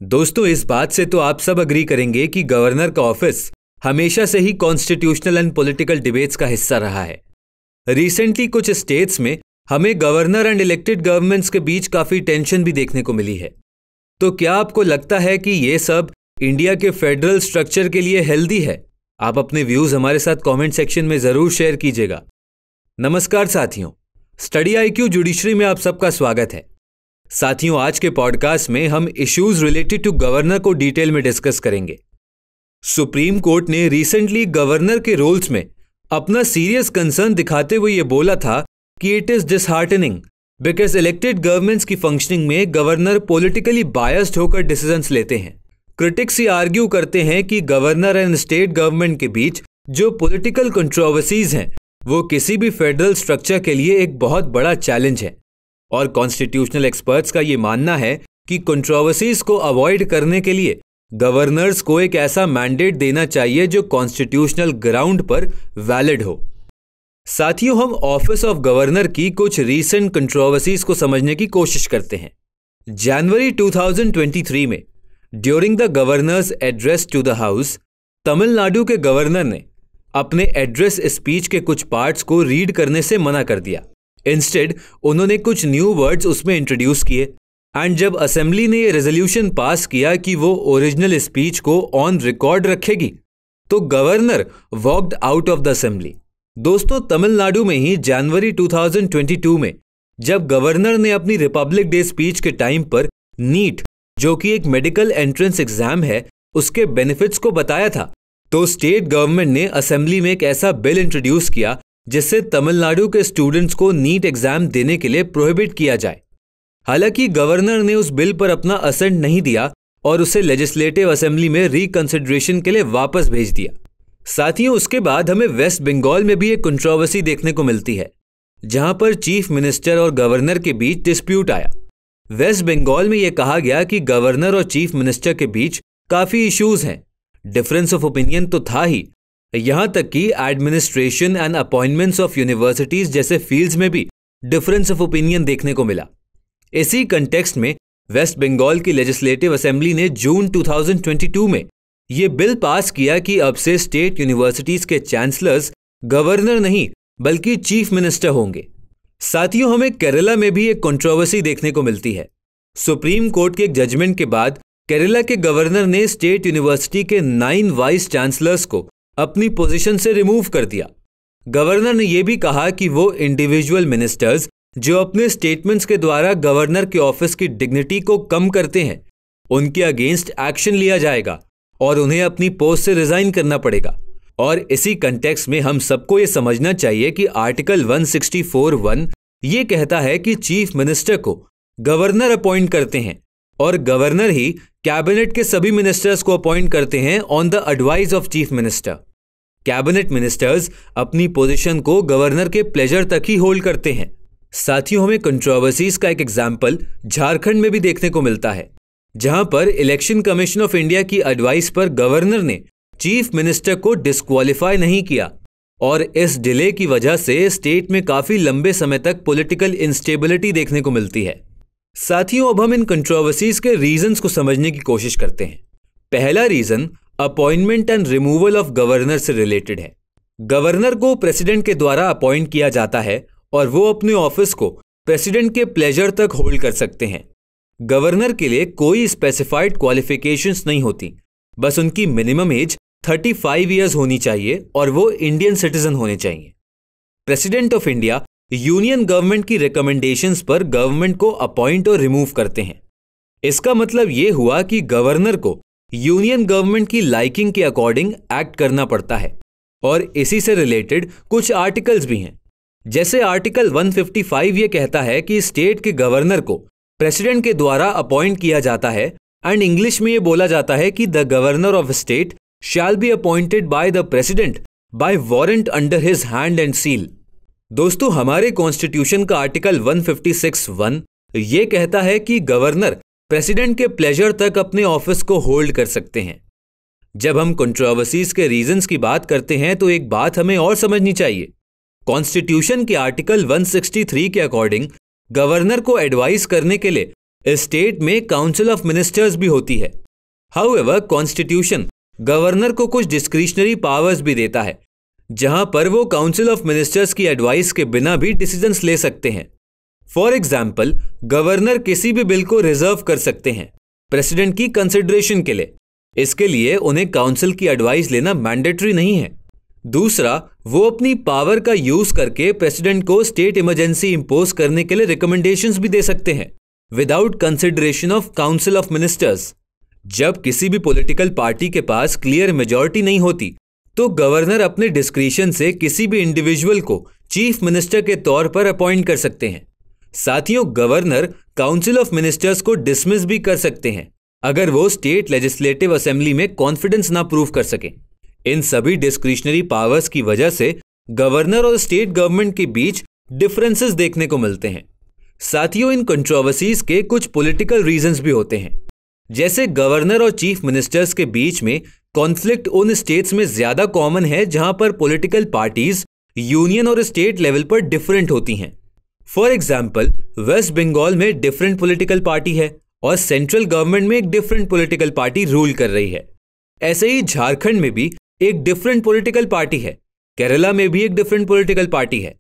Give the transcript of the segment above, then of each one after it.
दोस्तों, इस बात से तो आप सब अग्री करेंगे कि गवर्नर का ऑफिस हमेशा से ही कॉन्स्टिट्यूशनल एंड पॉलिटिकल डिबेट्स का हिस्सा रहा है। रिसेंटली कुछ स्टेट्स में हमें गवर्नर एंड इलेक्टेड गवर्नमेंट्स के बीच काफी टेंशन भी देखने को मिली है। तो क्या आपको लगता है कि ये सब इंडिया के फेडरल स्ट्रक्चर के लिए हेल्दी है? आप अपने व्यूज हमारे साथ कमेंट सेक्शन में जरूर शेयर कीजिएगा। नमस्कार साथियों, स्टडी IQ जुडिशरी में आप सबका स्वागत है। साथियों, आज के पॉडकास्ट में हम इश्यूज रिलेटेड टू गवर्नर को डिटेल में डिस्कस करेंगे। सुप्रीम कोर्ट ने रिसेंटली गवर्नर के रोल्स में अपना सीरियस कंसर्न दिखाते हुए ये बोला था कि it is disheartening because elected governments की फंक्शनिंग में गवर्नर पॉलिटिकली बायस्ड होकर डिसीजंस लेते हैं। क्रिटिक्स ये आर्ग्यू करते हैं कि गवर्नर एंड स्टेट गवर्नमेंट के बीच जो पॉलिटिकल कंट्रोवर्सीज हैं वो किसी भी फेडरल स्ट्रक्चर के लिए एक बहुत बड़ा चैलेंज है। और कॉन्स्टिट्यूशनल एक्सपर्ट्स का ये मानना है कि कंट्रोवर्सीज को अवॉइड करने के लिए गवर्नर्स को एक ऐसा मैंडेट देना चाहिए जो कॉन्स्टिट्यूशनल ग्राउंड पर वैलिड हो। साथियों, हम ऑफिस ऑफ गवर्नर की कुछ रीसेंट कंट्रोवर्सीज को समझने की कोशिश करते हैं। जनवरी 2023 में during the governor's address to the house, Tamil Nadu के गवर्नर ने अपने एड्रेस स्पीच के कुछ पार्ट्स को रीड करने से मना कर दिया। इंस्टेड उन्होंने कुछ न्यू वर्ड्स उसमें इंट्रोड्यूस किए एंड जब असेंबली ने ये रेजोल्यूशन पास किया कि वो ओरिजिनल स्पीच को ऑन रिकॉर्ड रखेगी, तो governor walked out of the assembly. दोस्तों, तमिलनाडु में ही जनवरी 2022 में जब गवर्नर ने अपनी रिपब्लिक डे स्पीच के टाइम पर नीट, जो कि एक मेडिकल एंट्रेंस एग्जाम है, उसके बेनिफिट्स को बताया था, तो स्टेट गवर्नमेंट ने असेंबली में एक ऐसा बिल इंट्रोड्यूस किया जिससे तमिलनाडु के स्टूडेंट्स को नीट एग्जाम देने के लिए प्रोहिबिट किया जाए। हालांकि गवर्नर ने उस बिल पर अपना असेंट नहीं दिया और उसे लेजिस्लेटिव असेंबली में रिकंसिडरेशन के लिए वापस भेज दिया। साथियों, उसके बाद हमें वेस्ट बंगाल में भी एक कंट्रोवर्सी देखने को मिलती है, जहां पर चीफ मिनिस्टर और गवर्नर के बीच डिस्प्यूट आया। वेस्ट बंगाल में यह कहा गया कि गवर्नर और चीफ मिनिस्टर के बीच काफी इश्यूज हैं। डिफरेंस ऑफ ओपिनियन तो था ही, यहां तक कि administration and appointments of universities जैसे फील्ड्स में भी डिफरेंस ऑफ ओपिनियन देखने को मिला। इसी कंटेक्स्ट में वेस्ट बंगाल की लेजिस्लेटिव असेंबली ने जून 2022 में यह बिल पास किया कि अब से स्टेट यूनिवर्सिटीज के चांसलर्स गवर्नर नहीं बल्कि चीफ मिनिस्टर होंगे। साथियों, हमें केरला में भी एक कंट्रोवर्सी देखने को मिलती है। सुप्रीम कोर्ट के एक जजमेंट के बाद केरला के गवर्नर ने स्टेट यूनिवर्सिटी के 9 वाइस चांसलर्स को अपनी पोजीशन से रिमूव कर दिया। गवर्नर ने यह भी कहा कि वो इंडिविजुअल मिनिस्टर्स जो अपने स्टेटमेंट्स के द्वारा गवर्नर के ऑफिस की डिग्निटी को कम करते हैं, उनके अगेंस्ट एक्शन लिया जाएगा और उन्हें अपनी पोस्ट से रिजाइन करना पड़ेगा। और इसी कंटेक्स्ट में हम सबको यह समझना चाहिए कि आर्टिकल 164(1) ये कहता है कि चीफ मिनिस्टर को गवर्नर अपॉइंट करते हैं और गवर्नर ही कैबिनेट के सभी मिनिस्टर्स को अपॉइंट करते हैं on the advice of chief minister. Cabinet ministers अपनी पोजीशन को गवर्नर के प्लेजर तक ही होल्ड करते हैं। साथियों, हमें कंट्रोवर्सीज का एक एग्जाम्पल झारखंड में भी देखने को मिलता है, जहां पर इलेक्शन कमीशन ऑफ इंडिया की एडवाइस पर गवर्नर ने चीफ मिनिस्टर को डिस्क्वालीफाई नहीं किया और इस डिले की वजह से स्टेट में काफी लंबे समय तक पॉलिटिकल इंस्टेबिलिटी देखने को मिलती है। साथियों, अब हम इन कंट्रोवर्सीज के रीजंस को समझने की कोशिश करते हैं। पहला reason appointment and removal of governor से रिलेटेड है। गवर्नर को प्रेसिडेंट के द्वारा अपॉइंट किया जाता है और वो अपने ऑफिस को प्रेसिडेंट के प्लेजर तक होल्ड कर सकते हैं। गवर्नर के लिए कोई स्पेसिफाइड क्वालिफिकेशंस नहीं होती, बस उनकी मिनिमम एज 35 ईयर्स होनी चाहिए और वो इंडियन सिटीजन होने चाहिए। President of India union government की रिकमेंडेशंस पर गवर्नमेंट को अपॉइंट और रिमूव करते हैं। इसका मतलब यह हुआ कि गवर्नर को यूनियन गवर्नमेंट की लाइकिंग के अकॉर्डिंग एक्ट करना पड़ता है। और इसी से रिलेटेड कुछ आर्टिकल्स भी हैं, जैसे आर्टिकल 155 ये कहता है कि स्टेट के गवर्नर को प्रेसिडेंट के द्वारा अपॉइंट किया जाता है एंड इंग्लिश में यह बोला जाता है कि the governor of state shall be appointed by the president bye warrant under his hand and seal. दोस्तों, हमारे कॉन्स्टिट्यूशन का आर्टिकल 156(1) ये कहता है कि गवर्नर प्रेसिडेंट के प्लेजर तक अपने ऑफिस को होल्ड कर सकते हैं। जब हम कंट्रोवर्सीज के रीजंस की बात करते हैं तो एक बात हमें और समझनी चाहिए। कॉन्स्टिट्यूशन के आर्टिकल 163 के अकॉर्डिंग गवर्नर को एडवाइस करने के लिए स्टेट में काउंसिल ऑफ मिनिस्टर्स भी होती है। हाउएवर कॉन्स्टिट्यूशन गवर्नर को कुछ डिस्क्रिशनरी पावर्स भी देता है, जहां पर वो काउंसिल ऑफ मिनिस्टर्स की एडवाइस के बिना भी डिसीजंस ले सकते हैं। फॉर एग्जाम्पल, गवर्नर किसी भी बिल को रिजर्व कर सकते हैं प्रेसिडेंट की कंसिडरेशन के लिए। इसके लिए उन्हें काउंसिल की एडवाइस लेना मैंडेटरी नहीं है। दूसरा, वो अपनी पावर का यूज करके प्रेसिडेंट को स्टेट इमरजेंसी इंपोज करने के लिए रिकमेंडेशंस भी दे सकते हैं without consideration of council of ministers. जब किसी भी पॉलिटिकल पार्टी के पास क्लियर मेजॉरिटी नहीं होती तो गवर्नर अपने डिस्क्रिशन से किसी भी इंडिविजुअल को चीफ मिनिस्टर के तौर पर अपॉइंट कर सकते हैं। साथियों, गवर्नर काउंसिल ऑफ मिनिस्टर्स को डिसमिस भी कर सकते हैं अगर वो स्टेट लेजिस्लेटिव असेंबली में कॉन्फिडेंस ना प्रूव कर सके। इन सभी डिस्क्रिशनरी पावर्स की वजह से गवर्नर और स्टेट गवर्नमेंट के बीच डिफरेंसेस देखने को मिलते हैं। साथियों, इन कंट्रोवर्सीज के कुछ पॉलिटिकल रीजंस भी होते हैं, जैसे गवर्नर और चीफ मिनिस्टर्स के बीच में कॉन्फ्लिक्ट उन स्टेट्स में ज्यादा कॉमन है जहां पर पॉलिटिकल पार्टीज यूनियन और स्टेट लेवल पर डिफरेंट होती हैं। फॉर एग्जाम्पल, वेस्ट बंगाल में डिफरेंट पॉलिटिकल पार्टी है और सेंट्रल गवर्नमेंट में एक डिफरेंट पॉलिटिकल पार्टी रूल कर रही है। ऐसे ही झारखंड में भी एक डिफरेंट पॉलिटिकल पार्टी है, केरला में भी एक डिफरेंट पॉलिटिकल पार्टी है,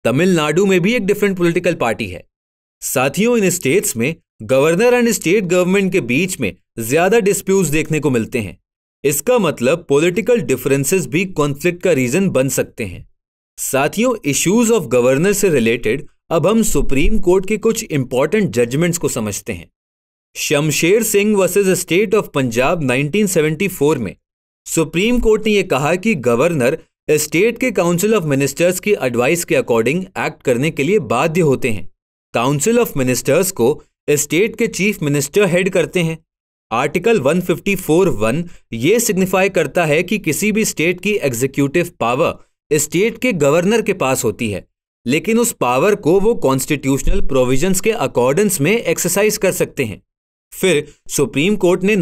तमिलनाडु में भी एक डिफरेंट पॉलिटिकल पार्टी है। साथियों, इन स्टेट्स में गवर्नर एंड स्टेट गवर्नमेंट के बीच में ज्यादा डिस्प्यूट्स देखने को मिलते हैं। इसका मतलब पॉलिटिकल डिफरेंसेस भी कॉन्फ्लिक्ट का रीजन बन सकते हैं। साथियों, इश्यूज ऑफ गवर्नर से रिलेटेड अब हम सुप्रीम कोर्ट के कुछ इंपॉर्टेंट जजमेंट्स को समझते हैं। Shamsher Singh versus state of Punjab 1974 में सुप्रीम कोर्ट ने यह कहा कि गवर्नर स्टेट के काउंसिल ऑफ मिनिस्टर्स की एडवाइस के अकॉर्डिंग एक्ट करने के लिए बाध्य होते हैं। काउंसिल ऑफ मिनिस्टर्स को स्टेट के चीफ मिनिस्टर हेड करते हैं। आर्टिकल 154(1) ये सिग्निफाई करता है कि किसी भी स्टेट की एग्जीक्यूटिव पावर स्टेट के गवर्नर के पास होती है, लेकिन उस पावर को वो कॉन्स्टिट्यूशनल प्रोविजंस के अकॉर्डेंस में एक्सरसाइज कर सकते हैं। फिर सुप्रीम कोर्ट ने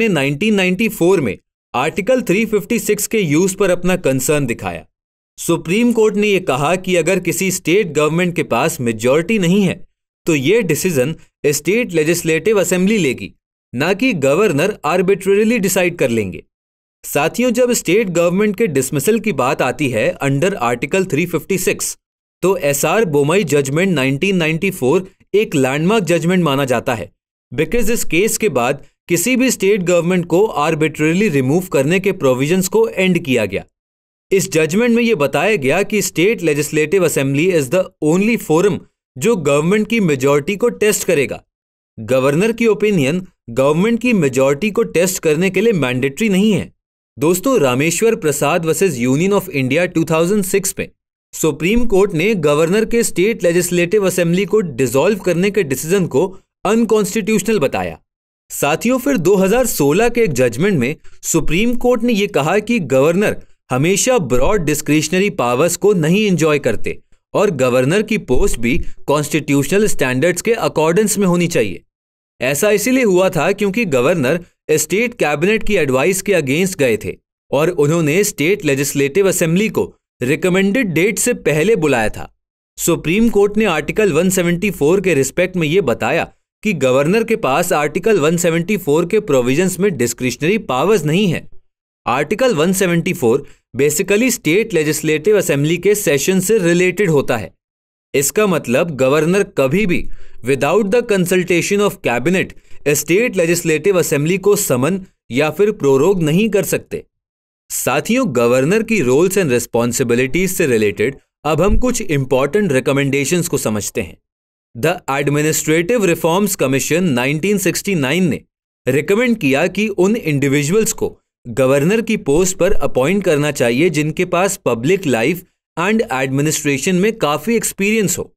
1994 में आर्टिकल 356 के यूज पर अपना कंसर्न दिखाया। सुप्रीम कोर्ट ने यह कहा कि अगर किसी स्टेट गवर्नमेंट के पास मेजॉरिटी नहीं है तो यह डिसीजन स्टेट लेजिस्लेटिव असेंबली लेगी, ना कि गवर्नर आर्बिट्रेरीली डिसाइड कर लेंगे। साथियों, जब स्टेट गवर्नमेंट के डिसमिसल की बात आती है अंडर आर्टिकल 356 तो एसआर बोमई जजमेंट 1994 एक लैंडमार्क जजमेंट माना जाता है, बिकॉज इस केस के बाद किसी भी स्टेट गवर्नमेंट को आर्बिट्रेरीली रिमूव करने के प्रोविजंस को एंड किया गया। इस जजमेंट में यह बताया गया कि state legislative assembly is the only forum जो गवर्नमेंट की मेजॉरिटी को टेस्ट करेगा। गवर्नर की ओपिनियन गवर्नमेंट की मेजॉरिटी को टेस्ट करने के लिए मैंडेटरी नहीं है। दोस्तों, Rameshwar Prasad versus union of India 2006 में सुप्रीम कोर्ट ने गवर्नर के स्टेट लेजिस्लेटिव असेंबली को डिसॉल्व करने के डिसीजन को अनकॉन्स्टिट्यूशनल बताया। साथियों, फिर 2016 के एक जजमेंट में सुप्रीम कोर्ट ने यह कहा कि गवर्नर हमेशा ब्रॉड डिस्क्रिशनरी पावर्स को नहीं एंजॉय करते और गवर्नर की पोस्ट भी कॉन्स्टिट्यूशनल स्टैंडर्ड्स के अकॉर्डेंस में होनी चाहिए। ऐसा इसीलिए हुआ था क्योंकि गवर्नर स्टेट कैबिनेट की एडवाइस के अगेंस्ट गए थे और उन्होंने स्टेट लेजिस्लेटिव असेंबली को रिकमेंडेड डेट से पहले बुलाया था। सुप्रीम कोर्ट ने आर्टिकल 174 के रिस्पेक्ट में यह बताया कि गवर्नर के पास आर्टिकल 174 के प्रोविजंस में डिस्क्रिशनरी पावर्स नहीं है। Article 174 basically state legislative assembly के सेशन से रिलेटेड होता है। इसका मतलब गवर्नर कभी भी without the consultation of cabinet state legislative assembly को समन या फिर प्रोरोग नहीं कर सकते। साथियों, गवर्नर की रोल्स एंड रिस्पॉन्सिबिलिटीज से रिलेटेड अब हम कुछ इंपॉर्टेंट रिकमेंडेशंस को समझते हैं। द एडमिनिस्ट्रेटिव रिफॉर्म्स कमीशन 1969 ने रिकमेंड किया कि उन इंडिविजुअल्स को गवर्नर की पोस्ट पर अपॉइंट करना चाहिए जिनके पास पब्लिक लाइफ एंड एडमिनिस्ट्रेशन में काफी एक्सपीरियंस हो।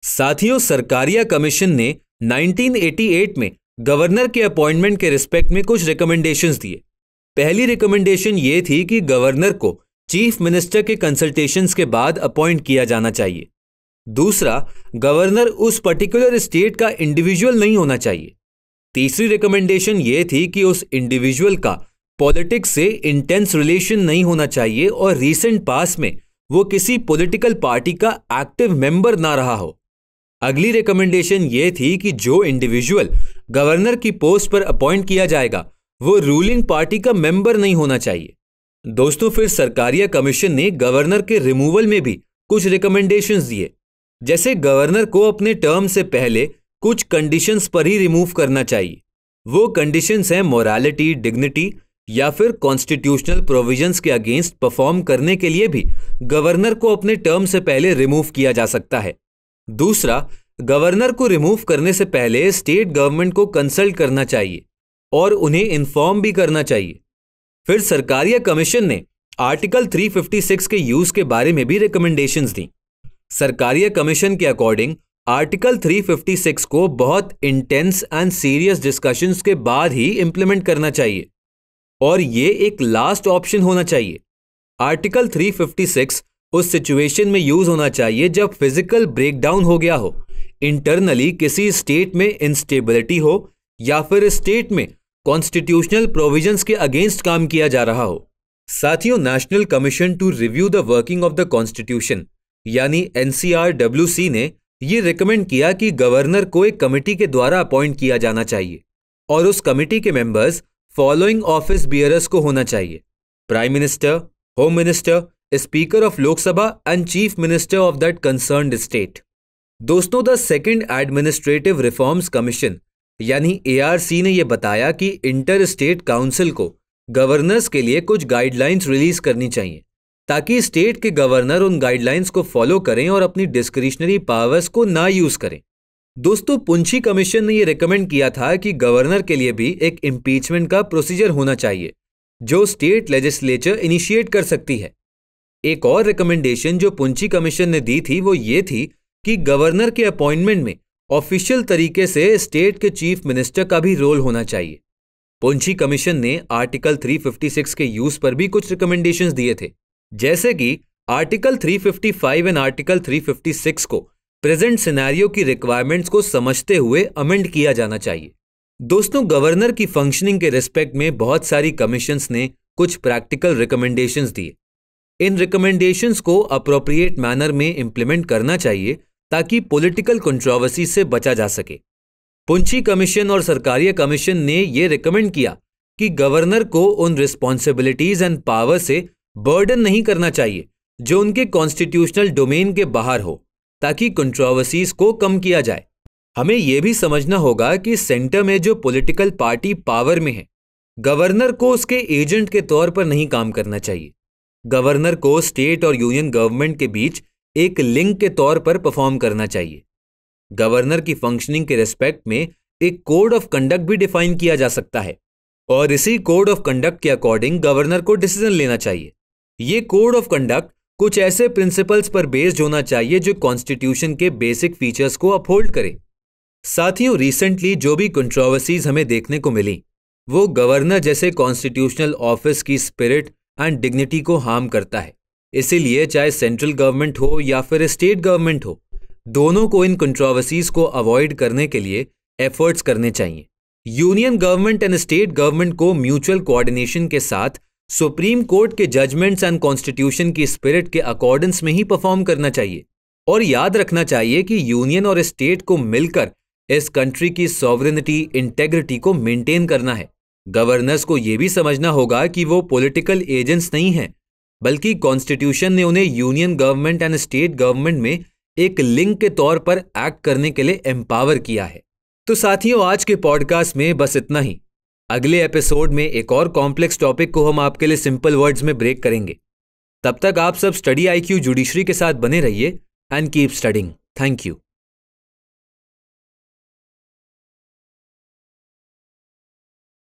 साथियों, सरकारिया कमीशन ने 1988 में गवर्नर के अपॉइंटमेंट के रिस्पेक्ट में कुछ रिकमेंडेशंस दिए। पहली रिकमेंडेशन ये थी कि गवर्नर को चीफ मिनिस्टर के कंसल्टेशंस के बाद अपॉइंट किया जाना चाहिए। दूसरा, गवर्नर उस पर्टिकुलर स्टेट का इंडिविजुअल नहीं होना चाहिए। तीसरी रिकमेंडेशन ये थी कि उस इंडिविजुअल का पॉलिटिक्स से इंटेंस रिलेशन नहीं होना चाहिए और रीसेंट पास में वो किसी पॉलिटिकल पार्टी का एक्टिव मेंबर ना रहा हो। अगली रिकमेंडेशन ये थी कि जो इंडिविजुअल गवर्नर की पोस्ट पर अपॉइंट किया जाएगा वो रूलिंग पार्टी का मेंबर नहीं होना चाहिए। दोस्तों, फिर सरकारिया कमीशन ने गवर्नर के रिमूवल में भी कुछ रिकमेंडेशंस दिए, जैसे गवर्नर को अपने टर्म से पहले कुछ कंडीशंस पर ही रिमूव करना चाहिए। वो कंडीशंस हैं मोरालिटी, डिग्निटी या फिर कॉन्स्टिट्यूशनल प्रोविजंस के अगेंस्ट परफॉर्म करने के लिए भी गवर्नर को अपने टर्म से पहले रिमूव किया जा सकता है। दूसरा, गवर्नर को रिमूव करने से पहले स्टेट गवर्नमेंट को कंसल्ट करना चाहिए और उन्हें इन्फॉर्म भी करना चाहिए। फिर सरकारिया कमीशन ने आर्टिकल 356 के यूज के बारे में भी रिकमेंडेशंस दी। सरकारिया कमीशन के अकॉर्डिंग आर्टिकल 356 को बहुत इंटेंस एंड सीरियस डिस्कशंस के बाद ही इंप्लीमेंट करना चाहिए और ये एक लास्ट ऑप्शन होना चाहिए। आर्टिकल 356 उस सिचुएशन में यूज होना चाहिए जब फिजिकल ब्रेकडाउन हो गया हो, इंटरनली किसी स्टेट में इंस्टेबिलिटी हो या फिर स्टेट में कॉन्स्टिट्यूशनल प्रोविजंस के अगेंस्ट काम किया जा रहा हो। साथियों, national commission to review the working of the constitution यानी NCRWC ने ये रिकमेंड किया कि गवर्नर को एक कमेटी के द्वारा अपॉइंट किया जाना चाहिए और उस कमेटी के मेंबर्स फॉलोइंग ऑफिस बियरर्स को होना चाहिए: prime minister, home minister, speaker of Lok Sabha and chief minister of that concerned state. दोस्तों, the second administrative reforms commission यानी ARC ने यह बताया कि इंटर स्टेट काउंसिल को गवर्नर्स के लिए कुछ गाइडलाइंस रिलीज करनी चाहिए ताकि स्टेट के गवर्नर उन गाइडलाइंस को फॉलो करें और अपनी डिस्क्रिशनरी पावर्स को ना यूज करें। दोस्तों, पुंछी कमीशन ने यह रिकमेंड किया था कि गवर्नर के लिए भी एक इम्पीचमेंट का प्रोसीजर होना चाहिए जो स्टेट लेजिस्लेचर इनिशिएट कर सकती है। एक और रिकमेंडेशन जो पुंछी कमीशन ने दी थी वो ये थी कि गवर्नर के अपॉइंटमेंट में ऑफिशियल तरीके से स्टेट के चीफ मिनिस्टर का भी रोल होना चाहिए। पुंछी कमीशन ने आर्टिकल 356 के यूज पर भी कुछ रिकमेंडेशंस दिए थे, जैसे कि आर्टिकल 355 एंड आर्टिकल 356 को प्रेजेंट सिनेरियो की रिक्वायरमेंट्स को समझते हुए अमेंड किया जाना चाहिए। दोस्तों, गवर्नर की फंक्शनिंग के रिस्पेक्ट में बहुत सारी कमीशंस ने कुछ प्रैक्टिकल रिकमेंडेशंस दिए। इन रिकमेंडेशंस को अप्रोप्रिएट मैनर में इंप्लीमेंट करना चाहिए ताकि पॉलिटिकल कंट्रोवर्सी से बचा जा सके। पुंछी कमीशन और सरकारिया कमीशन ने यह रिकमेंड किया कि गवर्नर को उन रिस्पॉन्सिबिलिटीज एंड पावर से बर्डन नहीं करना चाहिए जो उनके कॉन्स्टिट्यूशनल डोमेन के बाहर हो, ताकि कंट्रोवर्सीज को कम किया जाए। हमें यह भी समझना होगा कि सेंटर में जो पॉलिटिकल पार्टी पावर में है, गवर्नर को उसके एजेंट के तौर पर नहीं काम करना चाहिए। गवर्नर को स्टेट और यूनियन गवर्नमेंट के बीच एक लिंक के तौर पर परफॉर्म करना चाहिए। गवर्नर की फंक्शनिंग के रेस्पेक्ट में एक कोड ऑफ कंडक्ट भी डिफाइन किया जा सकता है और इसी कोड ऑफ कंडक्ट के अकॉर्डिंग गवर्नर को डिसीजन लेना चाहिए। ये कोड ऑफ कंडक्ट कुछ ऐसे प्रिंसिपल्स पर बेस्ड होना चाहिए जो कॉन्स्टिट्यूशन के बेसिक फीचर्स को अपहोल्ड करे। साथियों, रिसेंटली जो भी कंट्रोवर्सीज हमें देखने को मिली वो गवर्नर जैसे कॉन्स्टिट्यूशनल ऑफिस की स्पिरिट एंड डिग्निटी को हार्म करता है। इसीलिए चाहे सेंट्रल गवर्नमेंट हो या फिर स्टेट गवर्नमेंट हो, दोनों को इन कंट्रोवर्सीज को अवॉइड करने के लिए एफर्ट्स करने चाहिए। Union government and state government को म्यूचुअल कोऑर्डिनेशन के साथ सुप्रीम कोर्ट के जजमेंट्स एंड कॉन्स्टिट्यूशन की स्पिरिट के अकॉर्डेंस में ही परफॉर्म करना चाहिए और याद रखना चाहिए कि यूनियन और स्टेट को मिलकर इस कंट्री की सॉवरेनिटी, इंटेग्रिटी को मेंटेन करना है। गवर्नर्स को यह भी समझना होगा कि वो पॉलिटिकल एजेंट्स नहीं हैं, बल्कि कॉन्स्टिट्यूशन ने उन्हें union government and state government में एक लिंक के तौर पर एक्ट करने के लिए एम्पावर किया है। तो साथियों, आज के पॉडकास्ट में बस इतना ही। अगले एपिसोड में एक और कॉम्प्लेक्स टॉपिक को हम आपके लिए सिंपल वर्ड्स में ब्रेक करेंगे। तब तक आप सब स्टडी IQ जुडिशरी के साथ बने रहिए and keep studying. Thank you.